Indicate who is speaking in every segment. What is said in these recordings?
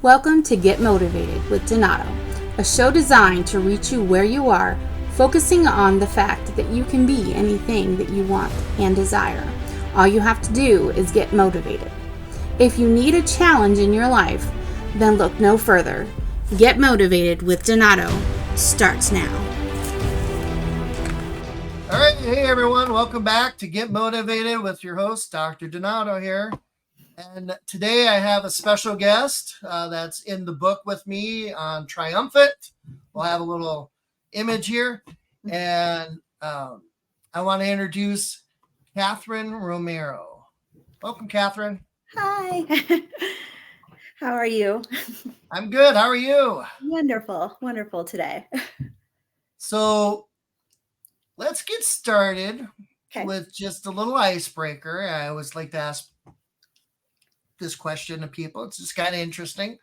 Speaker 1: Welcome to Get Motivated with Donato, a show designed to reach you where you are, focusing on the fact that you can be anything that you want and desire. All you have to do is get motivated. If you need a challenge in your life, then look no further. Get Motivated with Donato starts now.
Speaker 2: All right, hey everyone, welcome back to Get Motivated with your host, Dr. Donato here. And today I have a special guest that's in the book with me on Triumphant. We'll have a little image here. And I want to introduce Kathern Romero. Welcome, Kathern.
Speaker 3: Hi. How are you?
Speaker 2: I'm good. How are you?
Speaker 3: Wonderful today.
Speaker 2: So let's get started
Speaker 3: Okay.
Speaker 2: with just a little icebreaker. I always like to ask this question to people. It's just kind of interesting.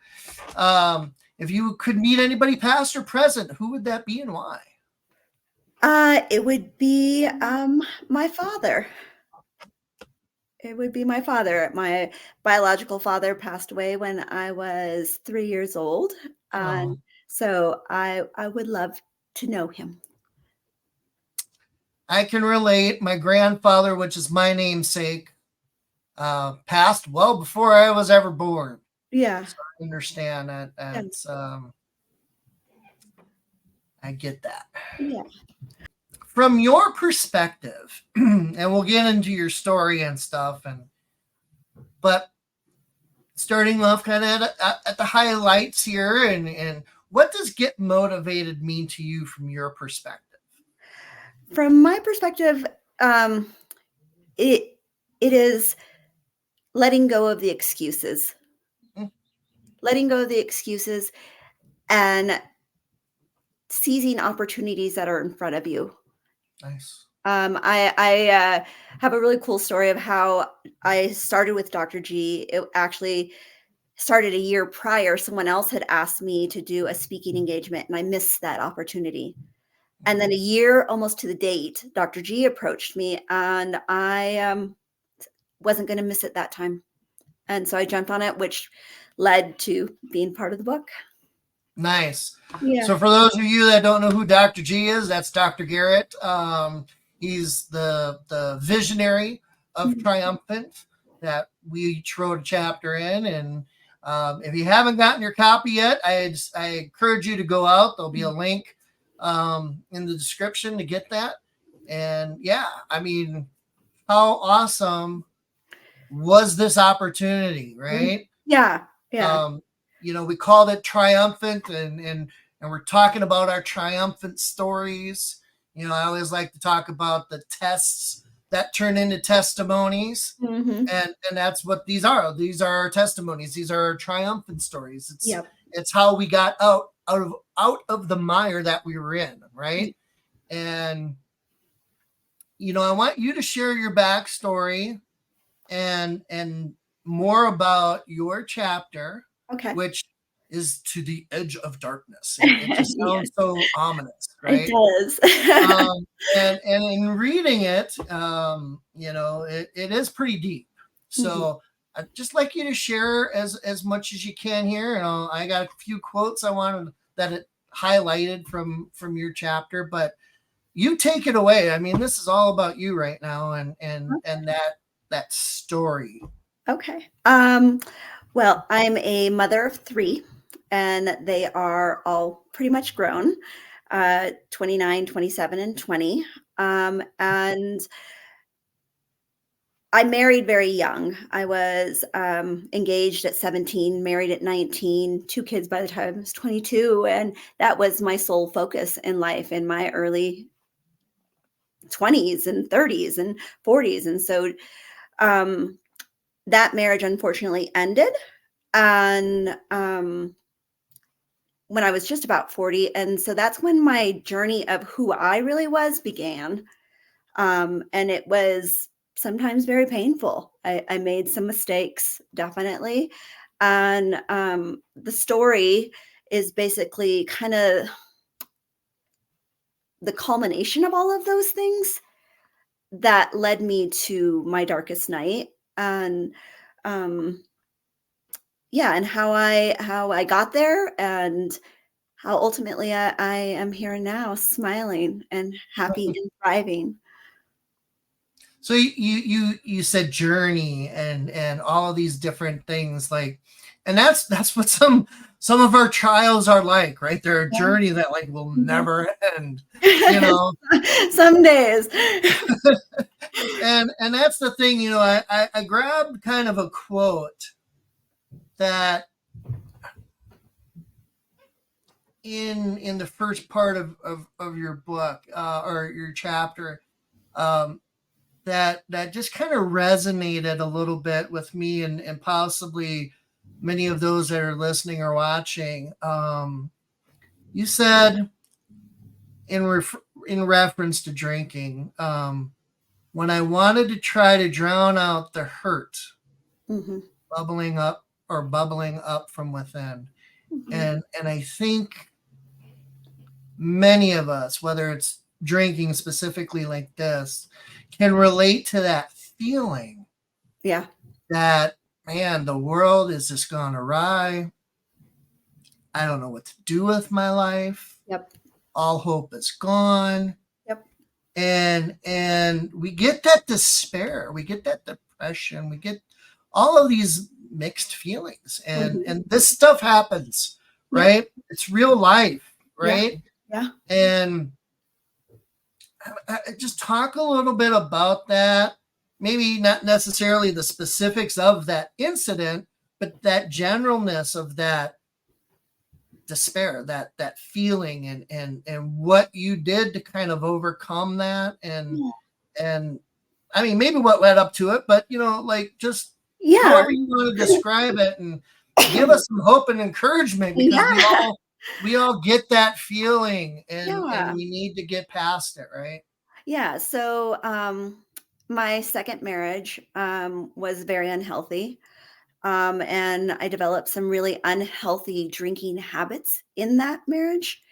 Speaker 2: If you could meet anybody past or present, who would that be and why?
Speaker 3: It would be my father. It would be my father. My biological father passed away when I was 3 years old. So I would love to know him.
Speaker 2: I can relate. My grandfather, which is my namesake, passed well before I was ever born.
Speaker 3: Yeah.
Speaker 2: So I understand that. That's, I get that.
Speaker 3: Yeah.
Speaker 2: From your perspective, and we'll get into your story and stuff, but starting off kind of at the highlights here, and what does get motivated mean to you from your perspective?
Speaker 3: From my perspective, it is letting go of the excuses. Letting go of the excuses and seizing opportunities that are in front of you.
Speaker 2: Nice.
Speaker 3: I have a really cool story of how I started with Dr. G. It actually started a year prior. Someone else had asked me to do a speaking engagement, and I missed that opportunity. And then a year almost to the date, Dr. G approached me, and I wasn't going to miss it that time. And so I jumped on it, which led to being part of the book.
Speaker 2: Nice.
Speaker 3: Yeah.
Speaker 2: So for those of you that don't know who Dr. G is, that's Dr. Garrett. He's the visionary of Triumphant that we each wrote a chapter in. And if you haven't gotten your copy yet, I encourage you to go out. There'll be a link in the description to get that. And yeah, I mean, how awesome was this opportunity, right?
Speaker 3: Yeah.
Speaker 2: We called it Triumphant, and we're talking about our triumphant stories. I always like to talk about the tests that turn into testimonies, and that's what these are. These are our testimonies. These are our triumphant stories. It's how we got out of the mire that we were in, right? And I want you to share your backstory and more about your chapter, which is To the Edge of Darkness. It just sounds so ominous, right?
Speaker 3: It does.
Speaker 2: And in reading it, it is pretty deep. So I'd just like you to share as much as you can here. I got a few quotes I wanted that it highlighted from your chapter, but you take it away. I mean, this is all about you right now, and that story.
Speaker 3: Okay. Well, I'm a mother of 3, and they are all pretty much grown, 29, 27, and 20. And I married very young. I was engaged at 17, married at 19, 2 kids by the time I was 22. And that was my sole focus in life in my early 20s and 30s and 40s. And so that marriage unfortunately ended. And when I was just about 40. And so that's when my journey of who I really was began. And it was sometimes very painful. I made some mistakes, definitely. And the story is basically kind of the culmination of all of those things that led me to my darkest night. And yeah, and how I got there, and how ultimately I am here now, smiling and happy and thriving.
Speaker 2: So you said journey and all of these different things, like, and that's what some of our trials are like, right? They're a
Speaker 3: Yeah.
Speaker 2: journey that like will
Speaker 3: Mhm.
Speaker 2: never end, you know.
Speaker 3: Some days.
Speaker 2: And that's the thing, you know. I grabbed kind of a quote that in the first part of your book, or your chapter, um, that just kind of resonated a little bit with me, and possibly many of those that are listening or watching. You said in reference to drinking, when I wanted to try to drown out the hurt
Speaker 3: Mhm,
Speaker 2: bubbling up from within.
Speaker 3: mhm.
Speaker 2: And I think many of us, whether it's drinking specifically like this, can relate to that feeling
Speaker 3: Yeah.
Speaker 2: that, man, the world is just gone awry. I don't know what to do with my life.
Speaker 3: Yep.
Speaker 2: All hope is gone.
Speaker 3: Yep.
Speaker 2: And we get that despair, we get that depression, we get all of these mixed feelings,
Speaker 3: Mhm.
Speaker 2: and this stuff happens,
Speaker 3: Yep.
Speaker 2: right? It's real life,
Speaker 3: Yeah.
Speaker 2: right?
Speaker 3: Yeah.
Speaker 2: And just talk a little bit about that. Maybe not necessarily the specifics of that incident, but that generalness of that despair, that feeling, and what you did to kind of overcome that, and I mean maybe what led up to it, but you know, like, just
Speaker 3: Yeah.
Speaker 2: however you want to describe it, and give us some hope and encouragement, because we
Speaker 3: Yeah.
Speaker 2: all get that feeling, and
Speaker 3: Yeah.
Speaker 2: we need to get past it, right?
Speaker 3: Yeah. So, my second marriage was very unhealthy. And I developed some really unhealthy drinking habits in that marriage.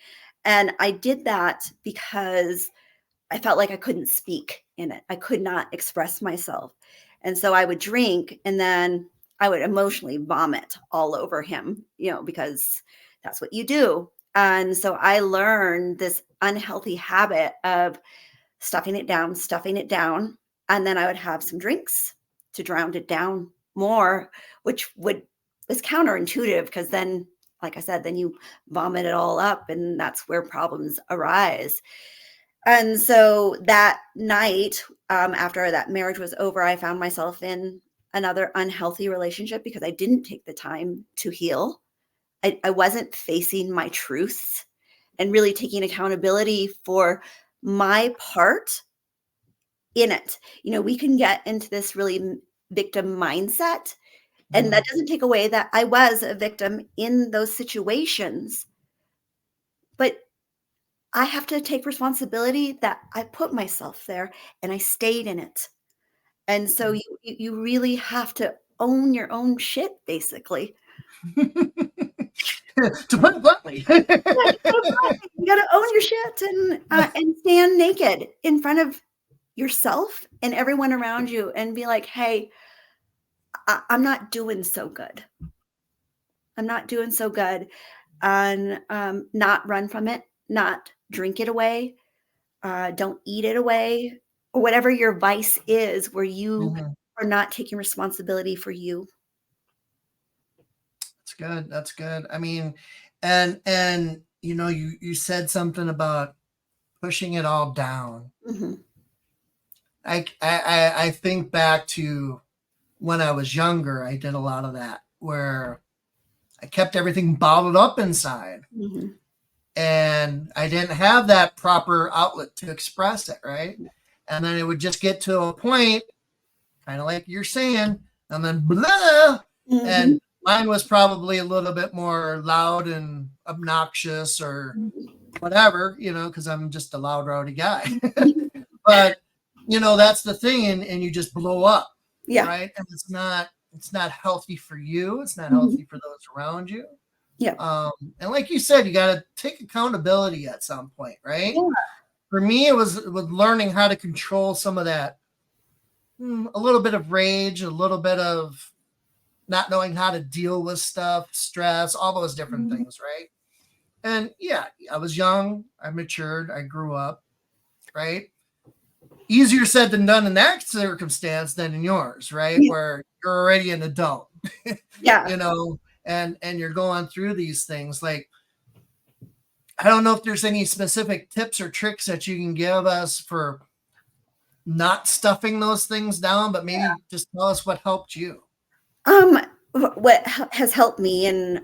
Speaker 3: And I did that because I felt like I couldn't speak in it. I could not express myself. And so I would drink and then I would emotionally vomit all over him, because that's what you do. And so I learned this unhealthy habit of stuffing it down, and then I would have some drinks to drown it down more, which would was counterintuitive because then, like I said, then you vomit it all up, and that's where problems arise. And so that night, after that marriage was over, I found myself in another unhealthy relationship because I didn't take the time to heal. I wasn't facing my truths and really taking accountability for my part in it. We can get into this really victim mindset, and that
Speaker 2: Mhm.
Speaker 3: doesn't take away that I was a victim in those situations, but I have to take responsibility that I put myself there and I stayed in it. And so you really have to own your own shit, basically.
Speaker 2: To put it bluntly.
Speaker 3: Yeah, you gotta own your shit and stand naked in front of yourself and everyone around you and be like, "Hey, I'm not doing so good. I'm not doing so good," and not run from it, not drink it away, don't eat it away, or whatever your vice is, where you
Speaker 2: Mhm.
Speaker 3: are not taking responsibility for you.
Speaker 2: That's good. That's good. I mean, and you know, you said something about pushing it all down.
Speaker 3: Mhm,
Speaker 2: I think back to when I was younger. I did a lot of that, where I kept everything bottled up inside,
Speaker 3: mhm.
Speaker 2: and I didn't have that proper outlet to express it, right? And then it would just get to a point, kind of like you're saying, and then blah.
Speaker 3: Mhm.
Speaker 2: And mine was probably a little bit more loud and obnoxious, or whatever, you know, because I'm just a loud, rowdy guy. But you know, that's the thing, and you just blow up,
Speaker 3: Yeah.
Speaker 2: right? And it's not healthy for you. It's not
Speaker 3: Mhm.
Speaker 2: healthy for those around you.
Speaker 3: Yeah.
Speaker 2: And like you said, you got to take accountability at some point, right?
Speaker 3: Yeah.
Speaker 2: For me, it was with learning how to control some of that, a little bit of rage, a little bit of not knowing how to deal with stuff, stress, all those different things, right? And yeah, I was young, I matured, I grew up, right? Easier said than done in that circumstance than in yours, right?
Speaker 3: Yeah.
Speaker 2: Where you're already an adult,
Speaker 3: Yeah.
Speaker 2: you know, and you're going through these things. Like, I don't know if there's any specific tips or tricks that you can give us for not stuffing those things down, but maybe just tell us what helped you.
Speaker 3: What has helped me and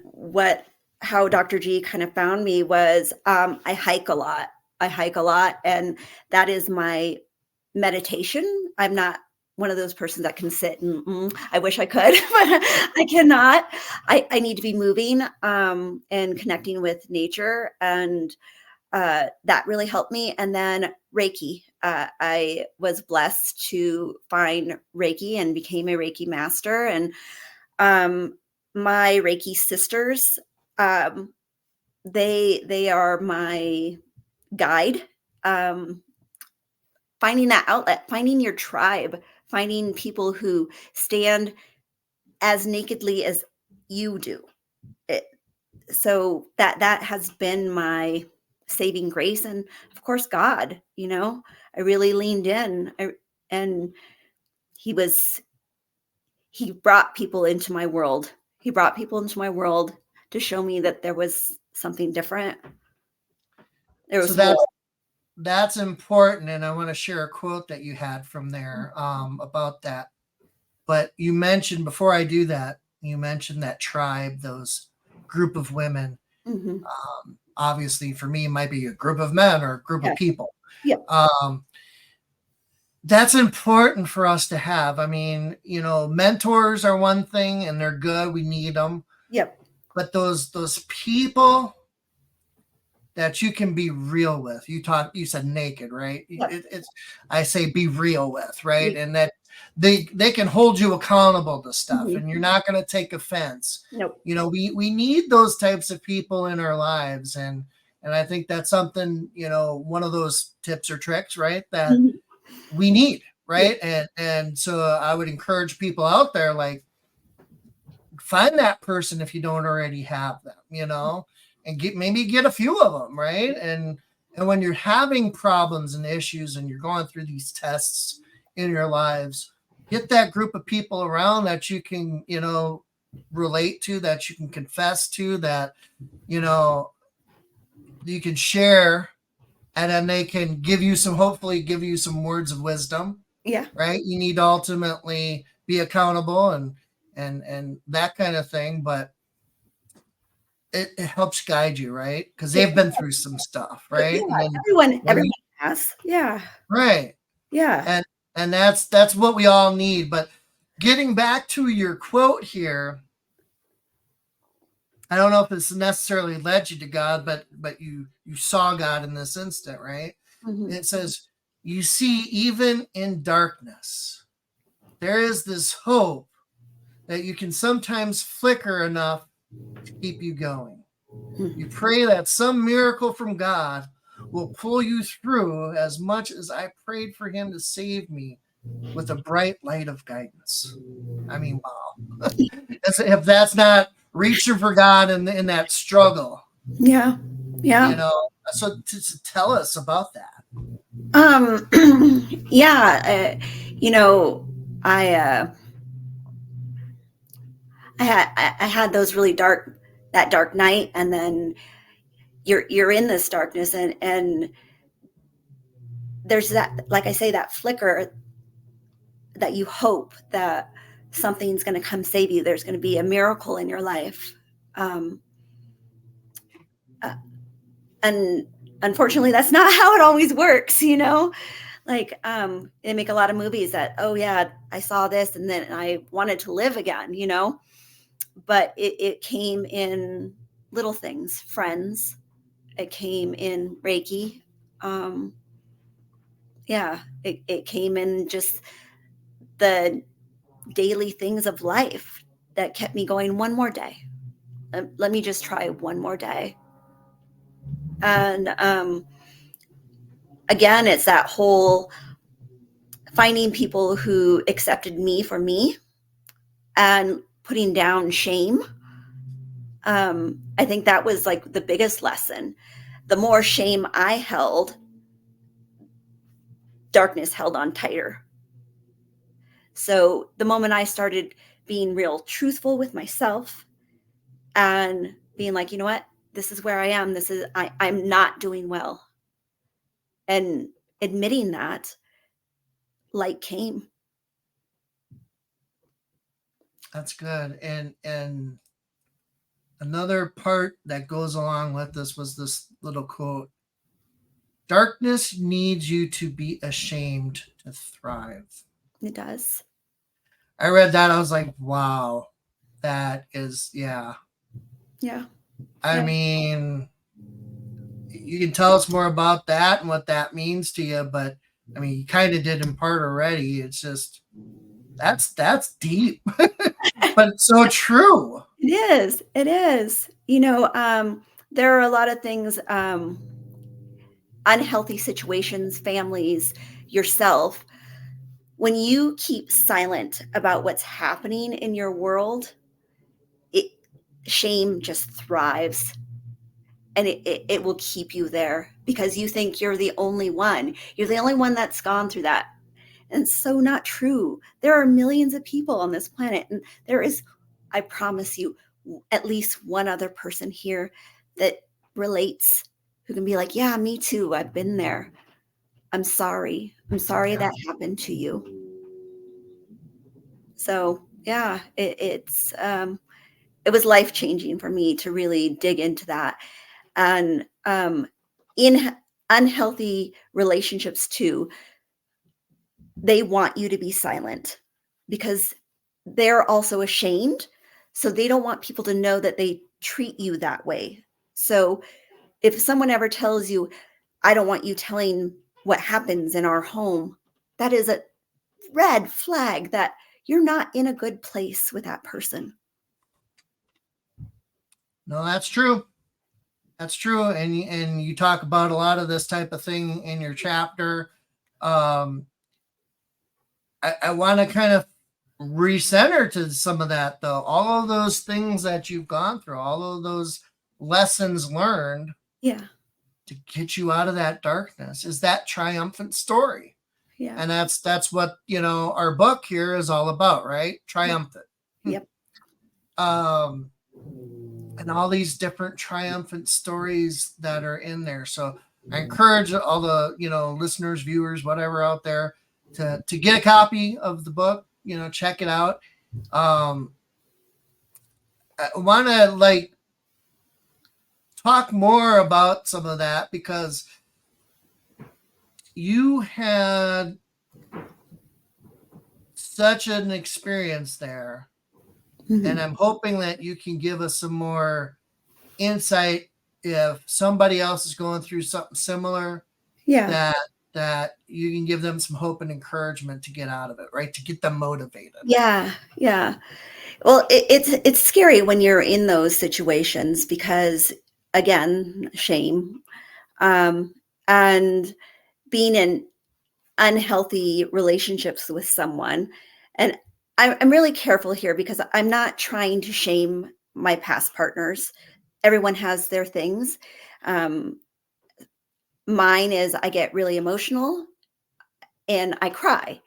Speaker 3: how Dr. G kind of found me was I hike a lot. And that is my meditation. I'm not one of those persons that can sit and I wish I could, but I cannot. I need to be moving and connecting with nature, and that really helped me. And then Reiki. I was blessed to find Reiki and became a Reiki master. And my Reiki sisters, they are my guide. Finding that outlet, finding your tribe, finding people who stand as nakedly as you do. So that has been my saving grace. And of course, God, I really leaned in, and he brought people into my world. He brought people into my world to show me that there was something different. There was
Speaker 2: that's important, and I want to share a quote that you had from there about that. But you mentioned, before I do that, you mentioned that tribe, those group of women.
Speaker 3: Mm-hmm.
Speaker 2: Obviously, for me, it might be a group of men or a group of people.
Speaker 3: Yeah.
Speaker 2: That's important for us to have. I mean, mentors are one thing, and they're good. We need them.
Speaker 3: Yep.
Speaker 2: But those people that you can be real with. You said naked, right?
Speaker 3: Yep.
Speaker 2: I say be real with, right?
Speaker 3: Yep.
Speaker 2: And that they can hold you accountable to stuff,
Speaker 3: Mm-hmm.
Speaker 2: and you're not going to take offense.
Speaker 3: Nope.
Speaker 2: We need those types of people in our lives, and I think that's something, one of those tips or tricks, right, that
Speaker 3: Mm-hmm.
Speaker 2: we need, right? Yeah. And so I would encourage people out there, like, find that person if you don't already have them, and get a few of them, right? And when you're having problems and issues and you're going through these tests in your lives, get that group of people around that you can, relate to, that you can confess to, that, you can share, and then they can hopefully give you some words of wisdom.
Speaker 3: Yeah.
Speaker 2: Right. You need to ultimately be accountable and that kind of thing, but it helps guide you, right? Because they've been through some stuff, right?
Speaker 3: Yeah,
Speaker 2: And
Speaker 3: everyone has. Yeah.
Speaker 2: Right.
Speaker 3: Yeah.
Speaker 2: And that's what we all need. But getting back to your quote here, I don't know if it's necessarily led you to God, but you saw God in this instant, right?
Speaker 3: Mm-hmm.
Speaker 2: It says, you see, even in darkness, there is this hope that you can sometimes flicker enough to keep you going. You pray that some miracle from God will pull you through, as much as I prayed for him to save me with a bright light of guidance. I mean, wow. If that's not reaching for God in that struggle.
Speaker 3: Yeah. Yeah.
Speaker 2: So to tell us about that.
Speaker 3: Yeah. I had those really that dark night, and then you're in this darkness, and there's that, like I say, that flicker that you hope that something's going to come save you. There's going to be a miracle in your life. And unfortunately, that's not how it always works, Like, they make a lot of movies that, oh yeah, I saw this and then I wanted to live again, but it came in little things, friends. It came in Reiki. It came in just the daily things of life that kept me going. One more day. Let me just try one more day. And again, it's that whole finding people who accepted me for me and putting down shame. I think that was like the biggest lesson. The more shame I held, darkness held on tighter. So the moment I started being real truthful with myself and being like, you know what, this is where I am. I'm not doing well. And admitting that, light came.
Speaker 2: That's good. And another part that goes along with this was this little quote: darkness needs you to be ashamed to thrive.
Speaker 3: It does.
Speaker 2: I read that. I was like, wow, that is, yeah.
Speaker 3: Yeah.
Speaker 2: I mean, you can tell us more about that and what that means to you, but I mean, you kind of did in part already. It's just, that's deep, but it's so true.
Speaker 3: It is. It is. There are a lot of things, unhealthy situations, families, yourself. When you keep silent about what's happening in your world, shame just thrives, and it will keep you there because you think you're the only one. You're the only one that's gone through that. And it's so not true. There are millions of people on this planet, and there is, I promise you, at least one other person here that relates, who can be like, yeah, me too. I've been there. I'm sorry. I'm sorry
Speaker 2: Yeah.
Speaker 3: that happened to you. So yeah, it was life-changing for me to really dig into that. And in unhealthy relationships too, they want you to be silent because they're also ashamed. So they don't want people to know that they treat you that way. So if someone ever tells you, I don't want you telling what happens in our home, that is a red flag that you're not in a good place with that person.
Speaker 2: No, that's true. That's true. And you talk about a lot of this type of thing in your chapter. I want to kind of recenter to some of that, though. All of those things that you've gone through, all of those lessons learned,
Speaker 3: Yeah.
Speaker 2: to get you out of that darkness, is that triumphant story.
Speaker 3: Yeah.
Speaker 2: And that's what, our book here is all about, right? Triumphant.
Speaker 3: Yep.
Speaker 2: And all these different triumphant stories that are in there. So I encourage all the, listeners, viewers, whatever out there to get a copy of the book, check it out. I want to talk more about some of that because you had such an experience there. Mm-hmm. And I'm hoping that you can give us some more insight if somebody else is going through something similar.
Speaker 3: Yeah.
Speaker 2: That you can give them some hope and encouragement to get out of it, right? To get them motivated.
Speaker 3: Yeah. Yeah. Well, it's scary when you're in those situations because, again, shame, and being in unhealthy relationships with someone. And I'm really careful here because I'm not trying to shame my past partners. Everyone has their things. Mine is I get really emotional and I cry.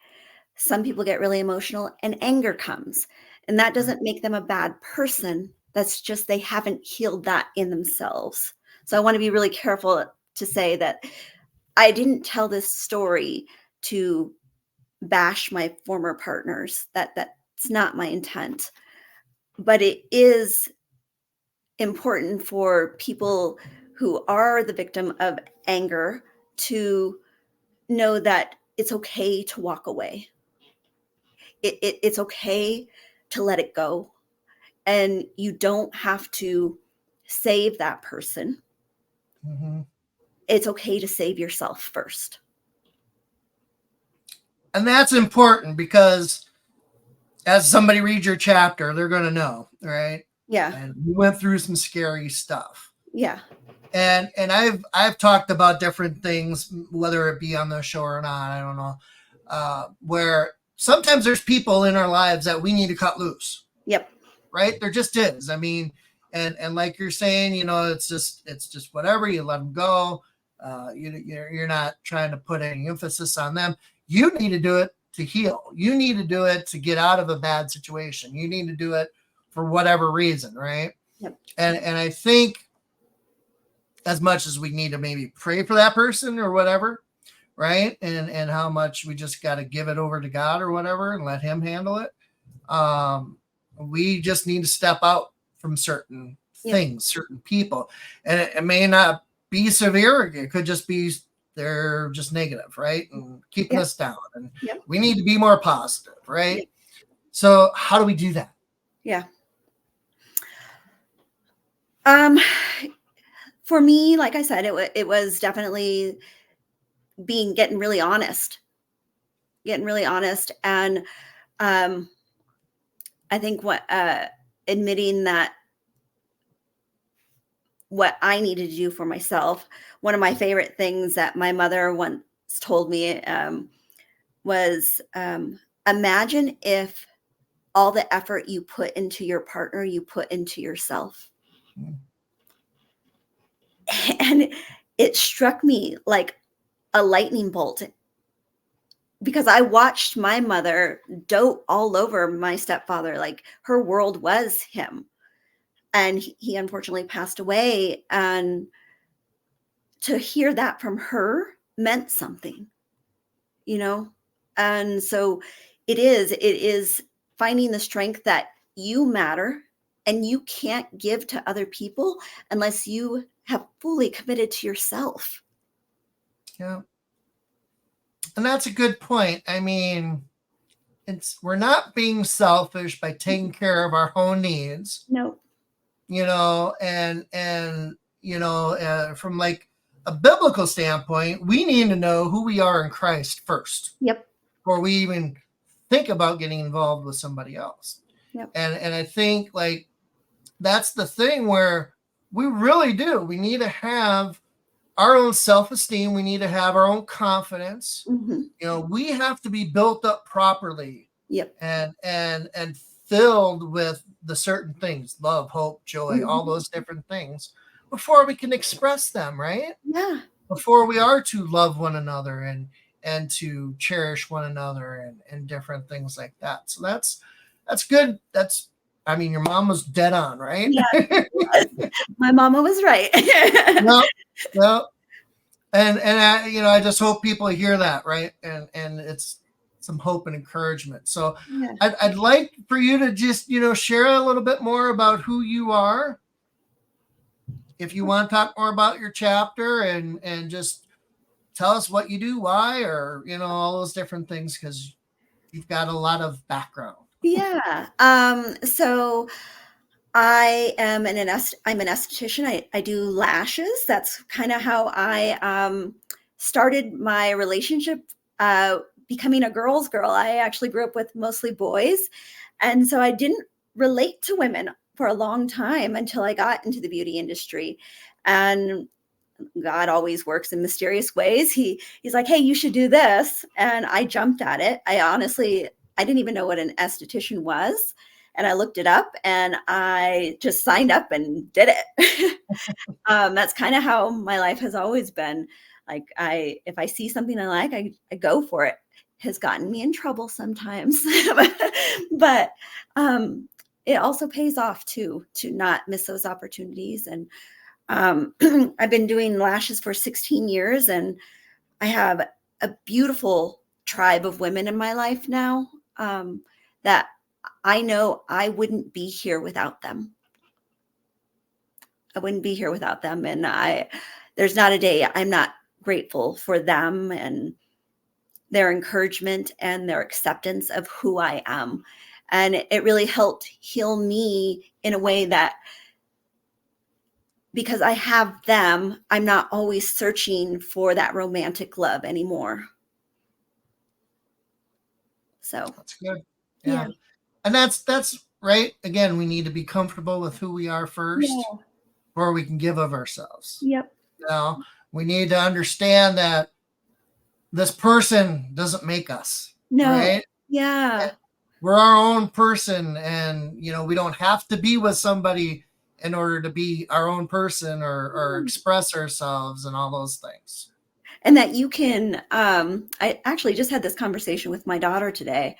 Speaker 3: Some people get really emotional and anger comes. And that doesn't make them a bad person. That's just they haven't healed that in themselves. So I want to be really careful to say that I didn't tell this story to bash my former partners. That's not my intent. But it is important for people who are the victim of anger to know that it's okay to walk away. It's okay to let it go. And you don't have to save that person. Mm-hmm. It's okay to save yourself first.
Speaker 2: And that's important because as somebody reads your chapter, they're going to know, right?
Speaker 3: Yeah.
Speaker 2: And we went through some scary stuff.
Speaker 3: Yeah.
Speaker 2: And I've talked about different things, whether it be on the show or not, I don't know, where sometimes there's people in our lives that we need to cut loose.
Speaker 3: Yep.
Speaker 2: right? There just is. I mean, and like you're saying, it's just whatever. You let them go. You're not trying to put any emphasis on them. You need to do it to heal. You need to do it to get out of a bad situation. You need to do it for whatever reason, right?
Speaker 3: Yep.
Speaker 2: And I think as much as we need to maybe pray for that person or whatever, right? And how much we just got to give it over to God or whatever and let him handle it. We just need to step out from certain things, certain people. And it may not be severe. It could just be they're just negative, right? And keeping us down. And we need to be more positive, right? Yep. So how do we do that?
Speaker 3: Yeah. For me, like I said, it was definitely getting really honest. And I think admitting that what I needed to do for myself. One of my favorite things that my mother once told me was, imagine if all the effort you put into your partner, you put into yourself. Mm. And it struck me like a lightning bolt, because I watched my mother dote all over my stepfather. Like, her world was him. And he unfortunately passed away. And to hear that from her meant something, And so it is finding the strength that you matter, and you can't give to other people unless you have fully committed to yourself.
Speaker 2: Yeah. And that's a good point. I mean, we're not being selfish by taking care of our own needs.
Speaker 3: No.
Speaker 2: From like a biblical standpoint, we need to know who we are in Christ first.
Speaker 3: Yep.
Speaker 2: Before we even think about getting involved with somebody else.
Speaker 3: Yep.
Speaker 2: And I think like that's the thing where we really do. We need to have our own self-esteem. We need to have our own confidence.
Speaker 3: Mm-hmm.
Speaker 2: We have to be built up properly.
Speaker 3: Yep.
Speaker 2: And filled with the certain things, love, hope, joy, all those different things, before we can express them, right?
Speaker 3: Yeah.
Speaker 2: Before we are to love one another and to cherish one another and different things like that. So that's good. Your mom was dead on, right?
Speaker 3: Yeah. My mama was right.
Speaker 2: Well, and I just hope people hear that, right? And it's some hope and encouragement. So yeah. I'd like for you to just, share a little bit more about who you are. If you want to talk more about your chapter and just tell us what you do, why, or, all those different things, because you've got a lot of background.
Speaker 3: Yeah. So I'm an esthetician. I do lashes. That's kind of how I started my relationship, becoming a girl's girl. I actually grew up with mostly boys. And so I didn't relate to women for a long time until I got into the beauty industry. And God always works in mysterious ways. He's like, hey, you should do this. And I jumped at it. I didn't even know what an esthetician was. And I looked it up and I just signed up and did it. That's kind of how my life has always been. Like, if I see something I like, I go for it. Has gotten me in trouble sometimes, but it also pays off too, to not miss those opportunities. And I've been doing lashes for 16 years, and I have a beautiful tribe of women in my life now, that I know I wouldn't be here without them. And there's not a day I'm not grateful for them and their encouragement and their acceptance of who I am. And it really helped heal me in a way that, because I have them, I'm not always searching for that romantic love anymore. So
Speaker 2: that's good. Yeah. And that's right. Again, we need to be comfortable with who we are first, before we can give of ourselves.
Speaker 3: Yep.
Speaker 2: We need to understand that this person doesn't make us.
Speaker 3: No.
Speaker 2: Right?
Speaker 3: Yeah.
Speaker 2: we're our own person, and we don't have to be with somebody in order to be our own person or express ourselves and all those things.
Speaker 3: And that you can, I actually just had this conversation with my daughter today.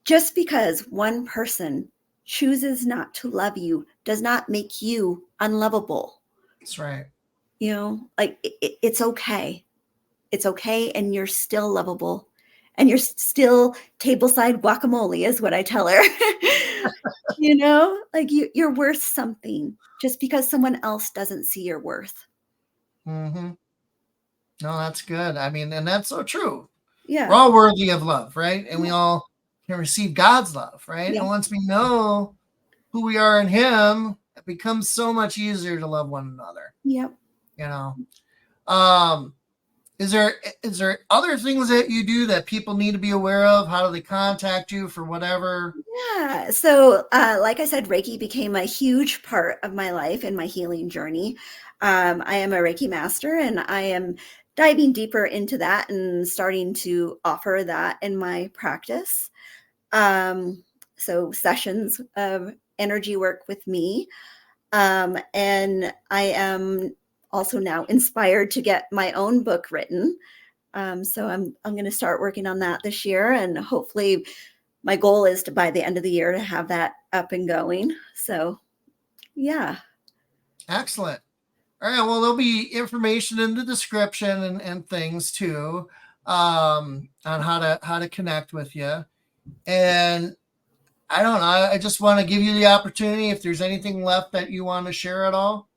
Speaker 3: Just because one person chooses not to love you does not make you unlovable.
Speaker 2: That's right.
Speaker 3: Like it's okay. It's okay. And you're still lovable. And you're still tableside guacamole is what I tell her. Like you're worth something just because someone else doesn't see your worth.
Speaker 2: Mm-hmm. No, that's good. I mean, and that's so true.
Speaker 3: Yeah.
Speaker 2: We're all worthy of love, right? And we all can receive God's love, right?
Speaker 3: Yeah.
Speaker 2: And once we know who we are in Him, it becomes so much easier to love one another.
Speaker 3: Yep.
Speaker 2: Is there other things that you do that people need to be aware of? How do they contact you for whatever?
Speaker 3: Yeah. So, like I said, Reiki became a huge part of my life and my healing journey. I am a Reiki master, and I am diving deeper into that and starting to offer that in my practice. So sessions of energy work with me. And I am also now inspired to get my own book written. So I'm going to start working on that this year, and hopefully my goal is to by the end of the year to have that up and going. So yeah.
Speaker 2: Excellent. All right. Well, there'll be information in the description and things too, on how to connect with you. And I don't know. I just want to give you the opportunity if there's anything left that you want to share at all.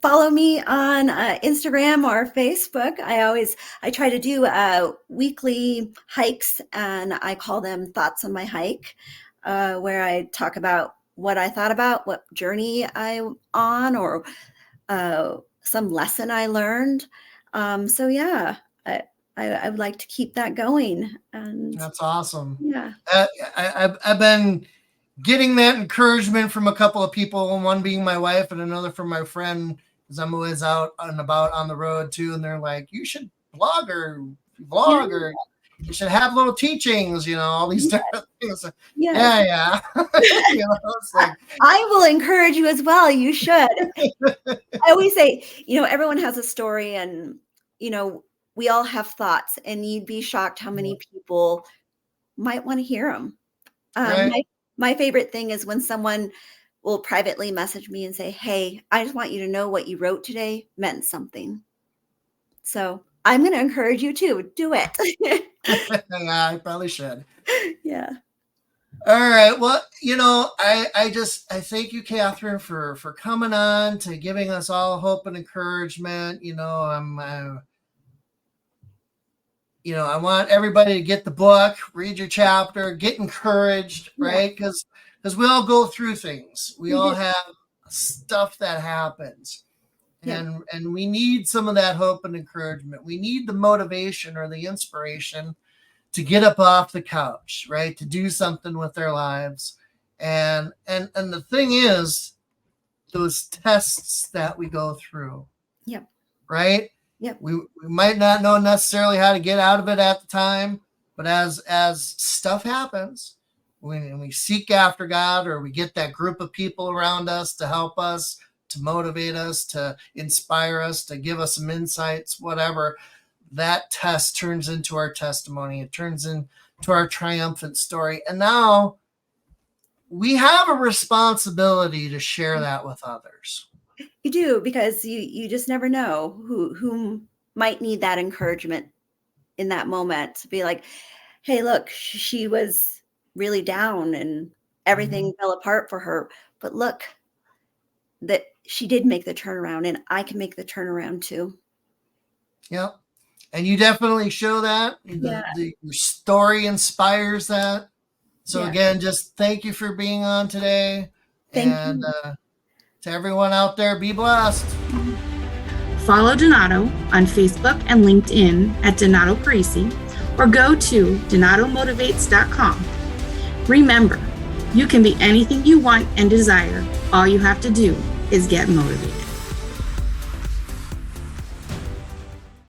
Speaker 3: Follow me on Instagram or Facebook. I try to do weekly hikes, and I call them Thoughts on My Hike, where I talk about what I thought about, what journey I'm on, or some lesson I learned. So yeah, I would like to keep that going. And
Speaker 2: that's awesome.
Speaker 3: Yeah.
Speaker 2: I've been getting that encouragement from a couple of people, one being my wife and another from my friend, because I'm always out and about on the road too. And they're like, you should blog or you should have little teachings, all these different things. Yeah. It's like,
Speaker 3: I will encourage you as well. You should. I always say, everyone has a story, and, we all have thoughts, and you'd be shocked how many people might want to hear them.
Speaker 2: Right.
Speaker 3: My favorite thing is when someone will privately message me and say, hey, I just want you to know what you wrote today meant something. So I'm going to encourage you to do it.
Speaker 2: Yeah, I probably should.
Speaker 3: Yeah.
Speaker 2: All right. Well, I thank you, Kathern, for coming on, to giving us all hope and encouragement. I want everybody to get the book, read your chapter, get encouraged, right? Because we all go through things. We all have stuff that happens. And we need some of that hope and encouragement. We need the motivation or the inspiration to get up off the couch, right? To do something with their lives. And the thing is, those tests that we go through, right?
Speaker 3: Yep.
Speaker 2: We might not know necessarily how to get out of it at the time, but as stuff happens, when we seek after God, or we get that group of people around us to help us, to motivate us, to inspire us, to give us some insights, whatever, that test turns into our testimony. It turns into our triumphant story. And now we have a responsibility to share that with others.
Speaker 3: You do, because you just never know who might need that encouragement in that moment, to be like, hey, look, she was really down and everything fell apart for her. But look, that she did make the turnaround, and I can make the turnaround too.
Speaker 2: Yep. And you definitely show that. Your story inspires that. So again, just thank you for being on today.
Speaker 3: Thank you.
Speaker 2: To everyone out there, be blessed.
Speaker 1: Follow Donato on Facebook and LinkedIn at Donato Parisi, or go to donatomotivates.com. Remember, you can be anything you want and desire. All you have to do is get motivated.